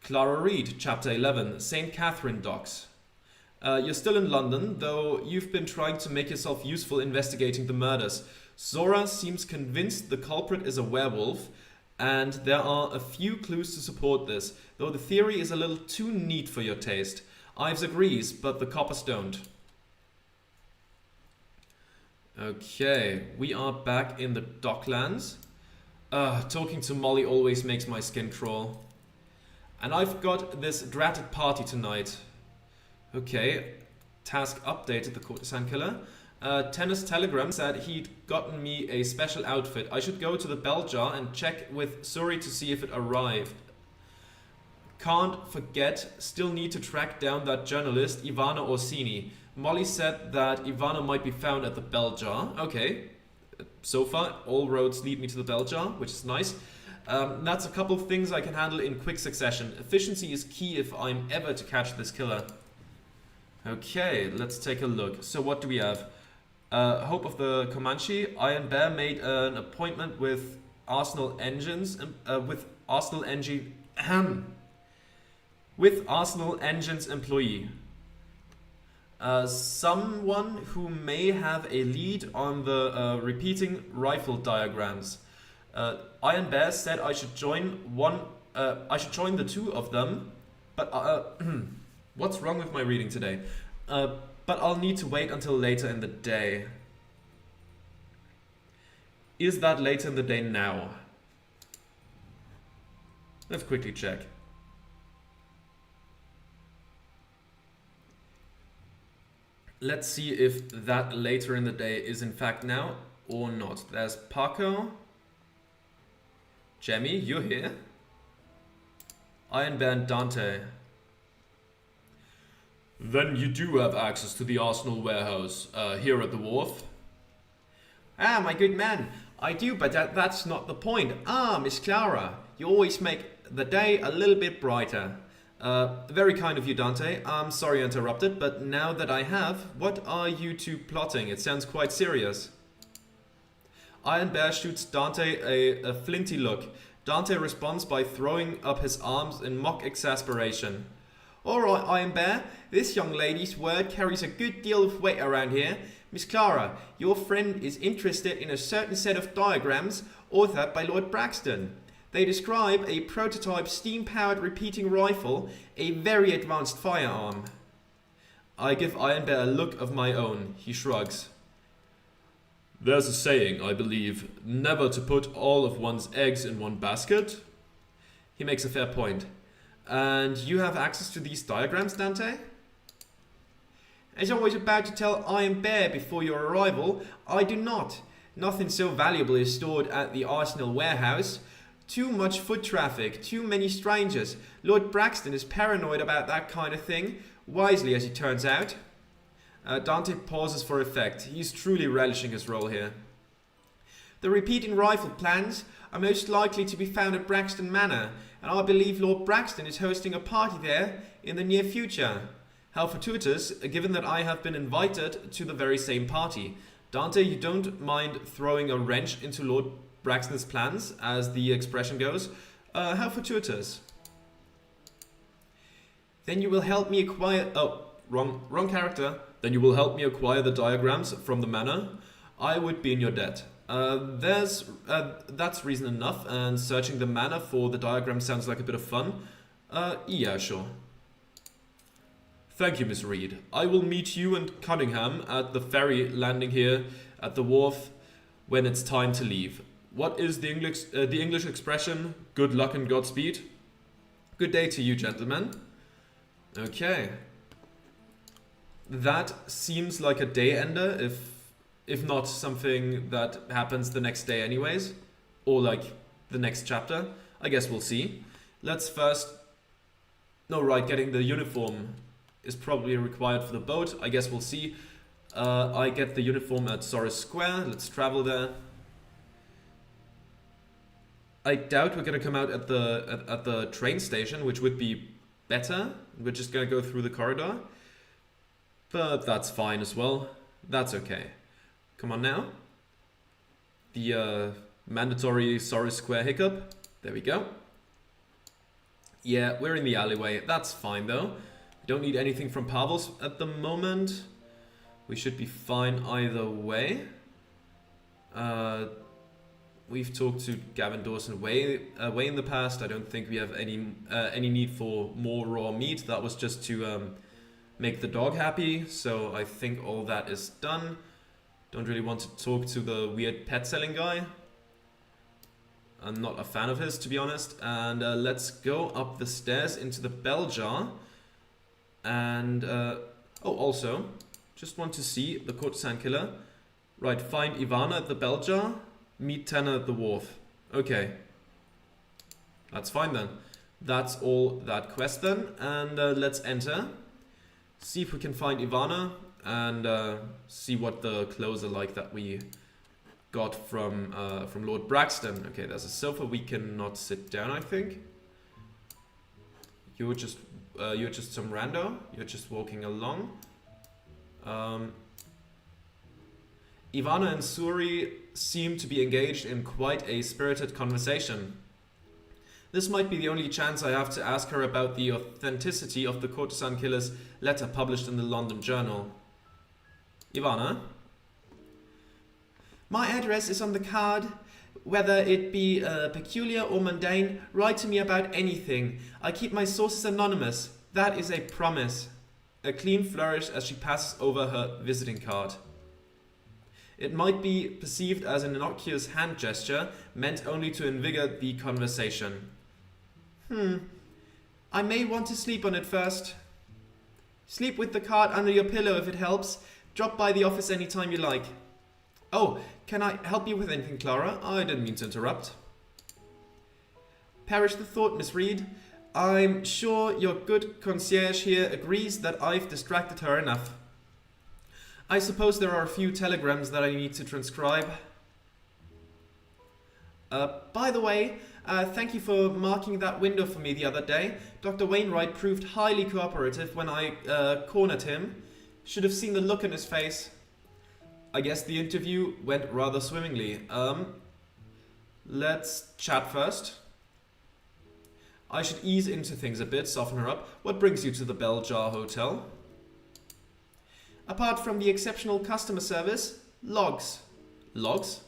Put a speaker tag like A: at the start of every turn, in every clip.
A: Clara Reed, Chapter 11, St. Catherine Docks. You're still in London, though you've been trying to make yourself useful investigating the murders. Zora seems convinced the culprit is a werewolf, and there are a few clues to support this, though the theory is a little too neat for your taste. Ives agrees, but the coppers don't. Okay, we are back in the Docklands. Talking to Molly always makes my skin crawl. And I've got this dratted party tonight. Okay, task updated, the courtesan killer. Tennis Telegram said he'd gotten me a special outfit. I should go to the bell jar and check with Suri to see if it arrived. Can't forget, still need to track down that journalist, Ivana Orsini. Molly said that Ivana might be found at the bell jar. Okay, so far all roads lead me to the bell jar, which is nice. That's a couple of things I can handle in quick succession. Efficiency is key if I'm ever to catch this killer. Okay, let's take a look. So what do we have? Hope of the Comanche. Iron Bear made an appointment with Arsenal Engines. With Arsenal Engines employee. Someone who may have a lead on the repeating rifle diagrams. Iron Bear said I should join the two of them, but what's wrong with my reading today? But I'll need to wait until later in the day. Is that later in the day now? Let's quickly check. Let's see if that later in the day is in fact now or not. There's Paco. Jemmy, you're here. Iron Bear and Dante. Then you do have access to the Arsenal warehouse here at the wharf. Ah, my good man. I do, but that's not the point. Ah, Miss Clara, you always make the day a little bit brighter. Very kind of you, Dante. I'm sorry I interrupted, but now that I have, what are you two plotting? It sounds quite serious. Iron Bear shoots Dante a flinty look. Dante responds by throwing up his arms in mock exasperation. Alright, Iron Bear, this young lady's word carries a good deal of weight around here. Miss Clara, your friend is interested in a certain set of diagrams authored by Lord Braxton. They describe a prototype steam-powered repeating rifle, a very advanced firearm. I give Iron Bear a look of my own. He shrugs. There's a saying, I believe, never to put all of one's eggs in one basket. He makes a fair point. And you have access to these diagrams, Dante? As I was about to tell Iron Bear before your arrival, I do not. Nothing so valuable is stored at the Arsenal warehouse. Too much foot traffic, too many strangers. Lord Braxton is paranoid about that kind of thing, wisely as it turns out. Dante pauses for effect. He's truly relishing his role here. The repeating rifle plans are most likely to be found at Braxton Manor, and I believe Lord Braxton is hosting a party there in the near future. How fortuitous, given that I have been invited to the very same party. Dante, you don't mind throwing a wrench into Lord Braxton's plans, as the expression goes. How fortuitous. Then you will help me acquire... Oh, wrong character. Then you will help me acquire the diagrams from the manor. I would be in your debt. That's reason enough, and searching the manor for the diagram sounds like a bit of fun. Yeah, sure. Thank you, Miss Reed. I will meet you and Cunningham at the ferry landing here at the wharf when it's time to leave. What is the English expression? Good luck and Godspeed. Good day to you, gentlemen. Okay. That seems like a day ender, if not something that happens the next day anyways. Or like the next chapter. I guess we'll see. Let's first... No, right, getting the uniform is probably required for the boat. I guess we'll see. I get the uniform at Soros Square. Let's travel there. I doubt we're gonna come out at the train station, which would be better. We're just gonna go through the corridor. But that's fine as well. That's okay. Come on now. The mandatory Soros Square hiccup. There we go. Yeah, we're in the alleyway. That's fine though. We don't need anything from Pavel's at the moment. We should be fine either way. We've talked to Gavin Dawson way in the past. I don't think we have any need for more raw meat. That was just to make the dog happy. So I think all that is done. Don't really want to talk to the weird pet selling guy. I'm not a fan of his, to be honest. And let's go up the stairs into the bell jar. And also, just want to see the courtesan killer. Right, find Ivana at the bell jar. Meet Tanner at the wharf. Okay. That's fine then. That's all that quest then. And let's enter. See if we can find Ivana. And see what the clothes are like that we got from Lord Braxton. Okay, there's a sofa. We cannot sit down, I think. You're just some rando. You're just walking along. Ivana and Suri seem to be engaged in quite a spirited conversation. This might be the only chance I have to ask her about the authenticity of the courtesan killer's letter published in the London Journal. Ivana? My address is on the card. Whether it be peculiar or mundane, write to me about anything. I keep my sources anonymous. That is a promise. A clean flourish as she passes over her visiting card. It might be perceived as an innocuous hand gesture, meant only to invigorate the conversation. I may want to sleep on it first. Sleep with the card under your pillow if it helps. Drop by the office anytime you like. Oh, can I help you with anything, Clara? I didn't mean to interrupt. Perish the thought, Miss Reed. I'm sure your good concierge here agrees that I've distracted her enough. I suppose there are a few telegrams that I need to transcribe. By the way, thank you for marking that window for me the other day. Dr. Wainwright proved highly cooperative when I cornered him. Should have seen the look on his face. I guess the interview went rather swimmingly. Let's chat first. I should ease into things a bit, soften her up. What brings you to the Bell Jar Hotel? Apart from the exceptional customer service, logs. Logs?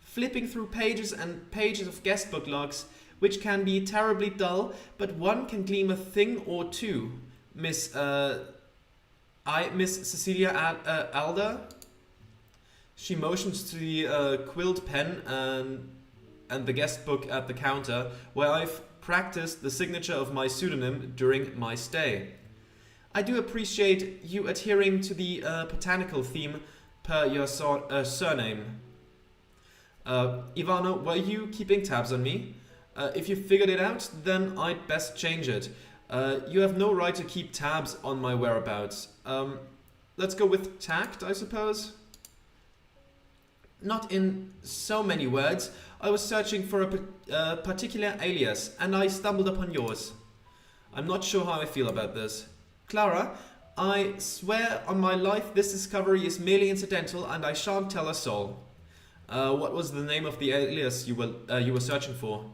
A: Flipping through pages and pages of guestbook logs, which can be terribly dull, but one can glean a thing or two. Miss Cecilia Alder. She motions to the quilt pen and the guest book at the counter, where I've practiced the signature of my pseudonym during my stay. I do appreciate you adhering to the botanical theme per your surname. Ivana, were you keeping tabs on me? If you figured it out, then I'd best change it. You have no right to keep tabs on my whereabouts. Let's go with tact, I suppose? Not in so many words. I was searching for a particular alias, and I stumbled upon yours. I'm not sure how I feel about this. Clara, I swear on my life this discovery is merely incidental, and I shan't tell a soul. What was the name of the alias you were searching for?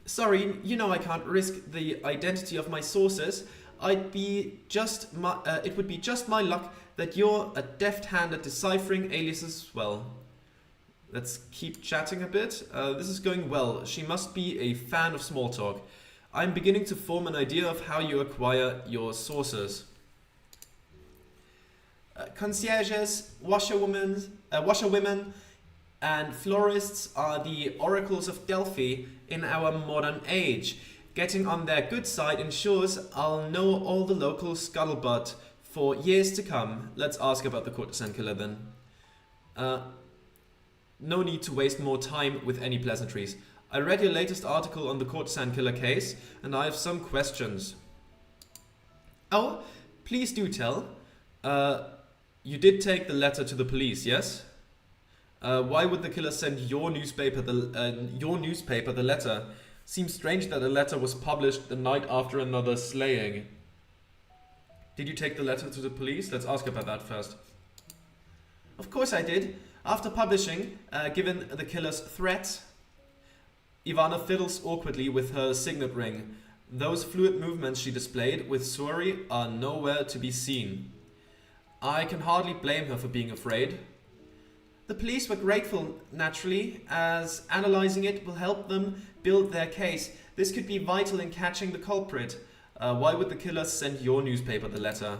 A: Sorry, you know I can't risk the identity of my sources. It would be just my luck that you're a deft hand at deciphering aliases as well. Let's keep chatting a bit. This is going well. She must be a fan of small talk. I'm beginning to form an idea of how you acquire your sources. Concierges, washerwomen, and florists are the oracles of Delphi in our modern age. Getting on their good side ensures I'll know all the local scuttlebutt for years to come. Let's ask about the courtesan killer then. No need to waste more time with any pleasantries. I read your latest article on the courtesan killer case, and I have some questions. Oh, please do tell. You did take the letter to the police, yes? Why would the killer send your newspaper the letter? Seems strange that a letter was published the night after another slaying. Did you take the letter to the police? Let's ask about that first. Of course I did. After publishing, given the killer's threats. Ivana fiddles awkwardly with her signet ring. Those fluid movements she displayed with Suri are nowhere to be seen. I can hardly blame her for being afraid. The police were grateful, naturally, as analyzing it will help them build their case. This could be vital in catching the culprit. Why would the killer send your newspaper the letter?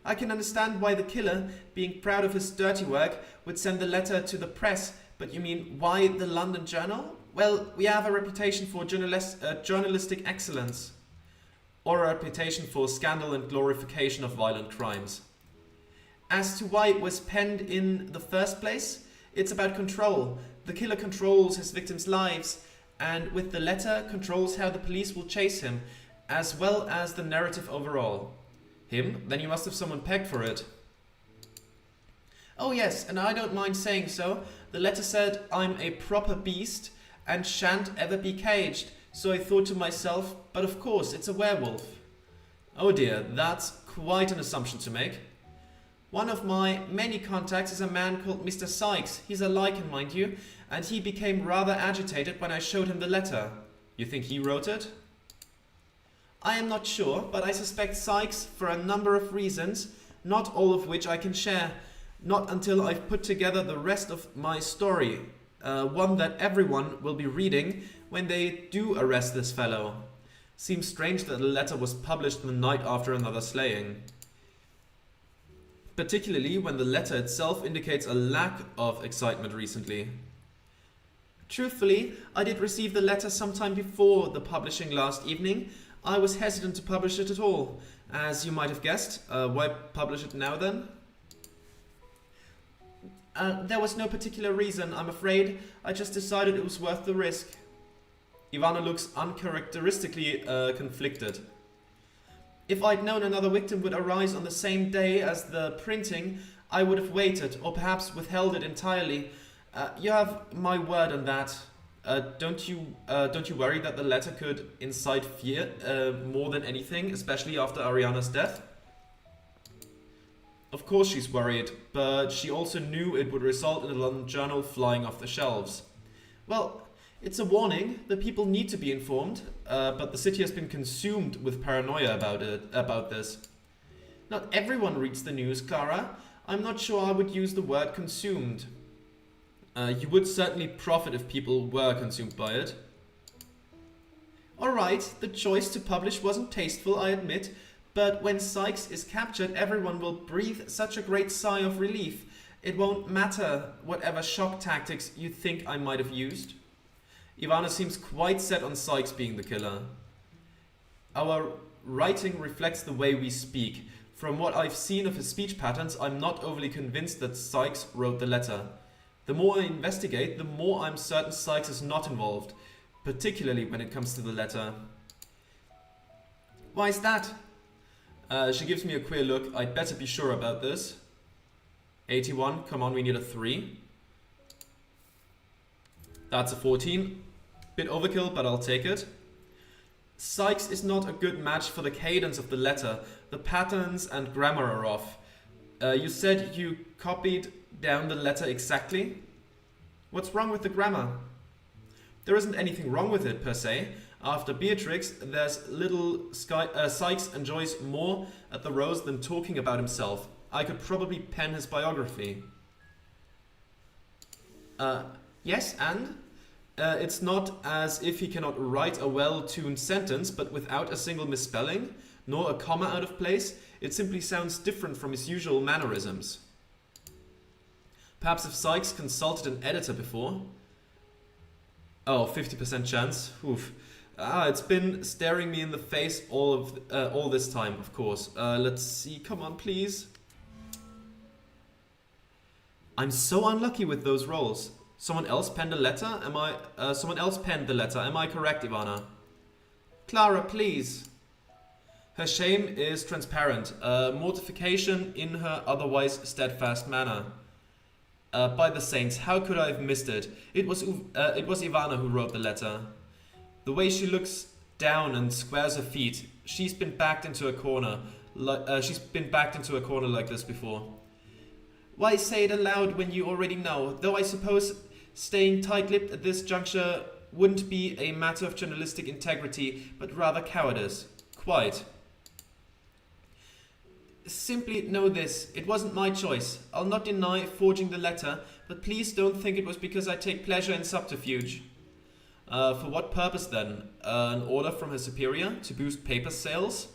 A: I can understand why the killer, being proud of his dirty work, would send the letter to the press, but you mean why the London Journal? Well, we have a reputation for journalistic excellence. Or a reputation for scandal and glorification of violent crimes. As to why it was penned in the first place, it's about control. The killer controls his victims' lives, and with the letter controls how the police will chase him, as well as the narrative overall. Him? Then you must have someone pegged for it. Oh yes, and I don't mind saying so. The letter said I'm a proper beast and shan't ever be caged, so I thought to myself, but of course it's a werewolf. Oh dear, that's quite an assumption to make. One of my many contacts is a man called Mr. Sykes. He's a Lycan, mind you, and he became rather agitated when I showed him the letter. You think he wrote it? I am not sure, but I suspect Sykes for a number of reasons, not all of which I can share. Not until I've put together the rest of my story, one that everyone will be reading when they do arrest this fellow. Seems strange that the letter was published the night after another slaying. Particularly when the letter itself indicates a lack of excitement recently. Truthfully, I did receive the letter sometime before the publishing last evening. I was hesitant to publish it at all, as you might have guessed. Why publish it now then? There was no particular reason, I'm afraid. I just decided it was worth the risk. Ivana looks uncharacteristically conflicted. If I'd known another victim would arise on the same day as the printing, I would have waited, or perhaps withheld it entirely. You have my word on that. Don't you worry that the letter could incite fear more than anything, especially after Ariana's death? Of course she's worried, but she also knew it would result in the London Journal flying off the shelves. Well, it's a warning. The people need to be informed, but the city has been consumed with paranoia about this. Not everyone reads the news, Clara. I'm not sure I would use the word consumed. You would certainly profit if people were consumed by it. Alright, the choice to publish wasn't tasteful, I admit, but when Sykes is captured, everyone will breathe such a great sigh of relief. It won't matter whatever shock tactics you think I might have used. Ivana seems quite set on Sykes being the killer. Our writing reflects the way we speak. From what I've seen of his speech patterns, I'm not overly convinced that Sykes wrote the letter. The more I investigate, the more I'm certain Sykes is not involved, particularly when it comes to the letter. Why is that? She gives me a queer look. I'd better be sure about this. 81, come on, we need a 3. That's a 14. Bit overkill, but I'll take it. Sykes is not a good match for the cadence of the letter. The patterns and grammar are off. You said you copied down the letter exactly? What's wrong with the grammar? There isn't anything wrong with it per se. After Beatrix, there's little Sykes enjoys more at the Rose than talking about himself. I could probably pen his biography. Yes, and? It's not as if he cannot write a well-tuned sentence, but without a single misspelling, nor a comma out of place. It simply sounds different from his usual mannerisms. Perhaps if Sykes consulted an editor before. Oh, 50% chance. Oof. It's been staring me in the face all this time, of course. Let's see. Come on, please. I'm so unlucky with those rolls. Someone else penned a letter? Someone else penned the letter. Am I correct, Ivana? Clara, please. Her shame is transparent. Mortification in her otherwise steadfast manner. By the saints, how could I have missed it? It was Ivana who wrote the letter. The way she looks down and squares her feet, she's been backed into a corner. Like this before. Why say it aloud when you already know? Though I suppose Staying tight-lipped at this juncture wouldn't be a matter of journalistic integrity, but rather cowardice. Quite. Simply know this, it wasn't my choice. I'll not deny forging the letter, but please don't think it was because I take pleasure in subterfuge. For what purpose then? An order from her superior to boost paper sales?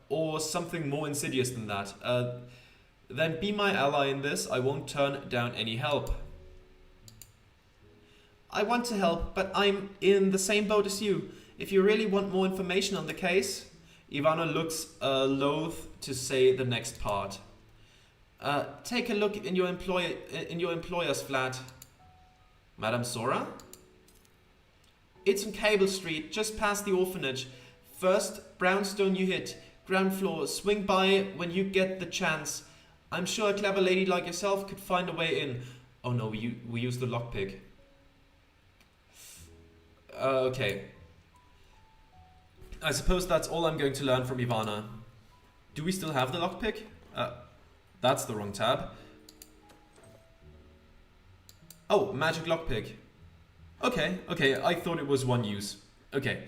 A: Or something more insidious than that? Then be my ally in this, I won't turn down any help. I want to help, but I'm in the same boat as you. If you really want more information on the case... Ivana looks loath to say the next part. Take a look in your employer's flat. Madame Sora? It's on Cable Street, just past the orphanage. First brownstone you hit, ground floor. Swing by when you get the chance. I'm sure a clever lady like yourself could find a way in. Oh no, we used the lockpick. Okay. I suppose that's all I'm going to learn from Ivana. Do we still have the lockpick? That's the wrong tab. Oh, magic lockpick. Okay, I thought it was one use. Okay,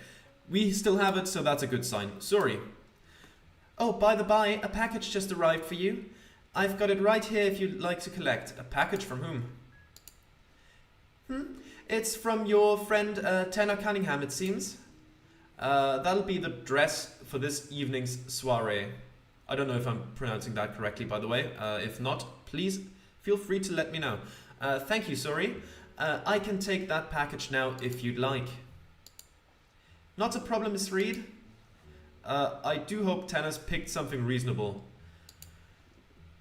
A: we still have it, so that's a good sign. Sorry. Oh, by the by, a package just arrived for you. I've got it right here if you'd like to collect. A package from whom? It's from your friend Tanner Cunningham, it seems. That'll be the dress for this evening's soiree. I don't know if I'm pronouncing that correctly, by the way. If not, please feel free to let me know. Thank you, sorry. I can take that package now if you'd like. Not a problem, Miss Reed. I do hope Tanner's picked something reasonable.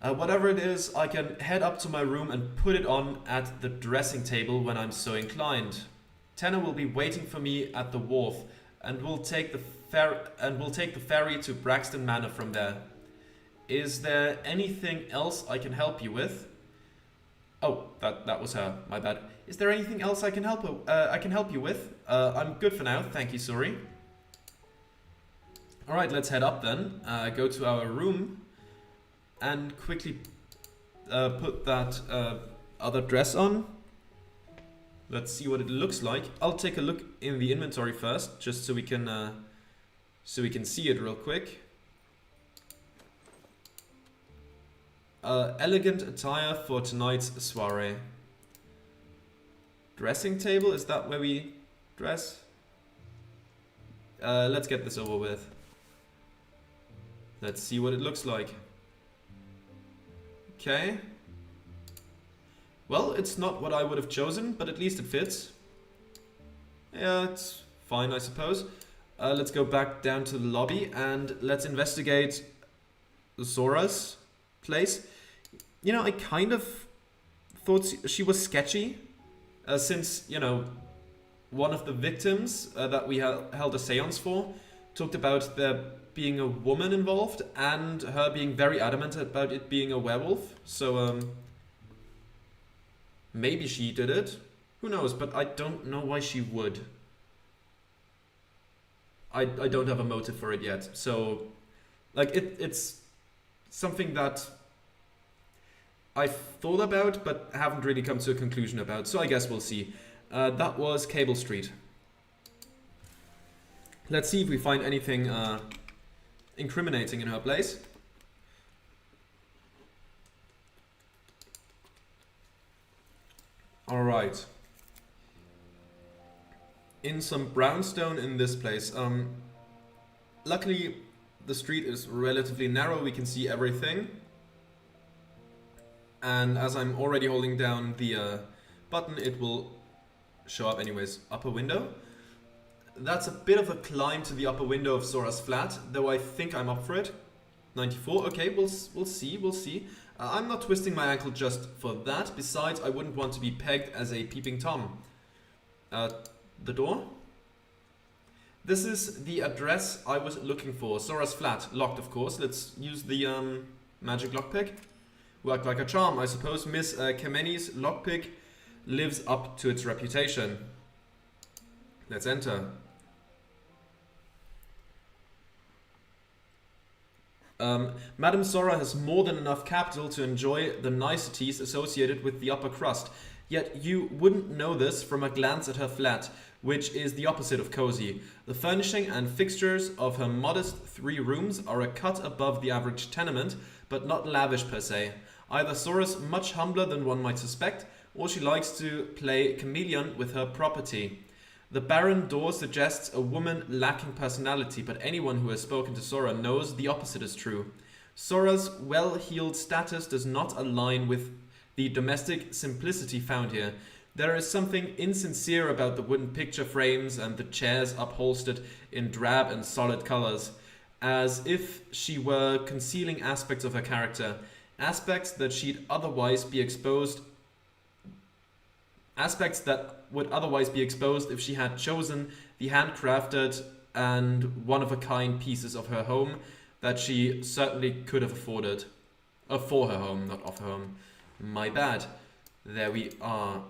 A: Whatever it is, I can head up to my room and put it on at the dressing table when I'm so inclined. Tanner will be waiting for me at the wharf, and we'll take the ferry to Braxton Manor from there. Is there anything else I can help you with? Oh, that was her. My bad. Is there anything else I can help you with? I'm good for now. Thank you, sorry. All right, let's head up then. Go to our room and quickly put that other dress on. Let's see what it looks like. I'll take a look in the inventory first, just so we can see it real quick. Elegant attire for tonight's soiree. Dressing table, is that where we dress? Let's get this over with. Let's see what it looks like. Okay. Well, it's not what I would have chosen, but at least it fits. Yeah, it's fine, I suppose. Let's go back down to the lobby and let's investigate Zora's place. You know, I kind of thought she was sketchy, since, you know, one of the victims that we held a seance for talked about there being a woman involved and her being very adamant about it being a werewolf. So, maybe she did it. Who knows? But I don't know why she would. I don't have a motive for it yet. So, like, it's something that I've thought about, but haven't really come to a conclusion about. So I guess we'll see. That was Cable Street. Let's see if we find anything incriminating in her place. Alright. In some brownstone in this place. Luckily, the street is relatively narrow. We can see everything. And as I'm already holding down the button, it will show up anyways. Upper window. That's a bit of a climb to the upper window of Zora's flat, though I think I'm up for it. 94, okay, we'll see. I'm not twisting my ankle just for that. Besides, I wouldn't want to be pegged as a peeping Tom. The door? This is the address I was looking for. Zora's flat, locked of course. Let's use the magic lockpick. Worked like a charm, I suppose. Miss Kameni's lockpick lives up to its reputation. Let's enter. Madame Zora has more than enough capital to enjoy the niceties associated with the upper crust. Yet you wouldn't know this from a glance at her flat, which is the opposite of cozy. The furnishing and fixtures of her modest 3 rooms are a cut above the average tenement, but not lavish per se. Either Sora's much humbler than one might suspect, or she likes to play chameleon with her property. The barren door suggests a woman lacking personality, but anyone who has spoken to Sora knows the opposite is true. Sora's well-heeled status does not align with the domestic simplicity found here. There is something insincere about the wooden picture frames and the chairs upholstered in drab and solid colors, as if she were concealing aspects of her character, aspects that would otherwise be exposed if she had chosen the handcrafted and one-of-a-kind pieces of her home that she certainly could have afforded. For her home, not of her home. My bad. There we are.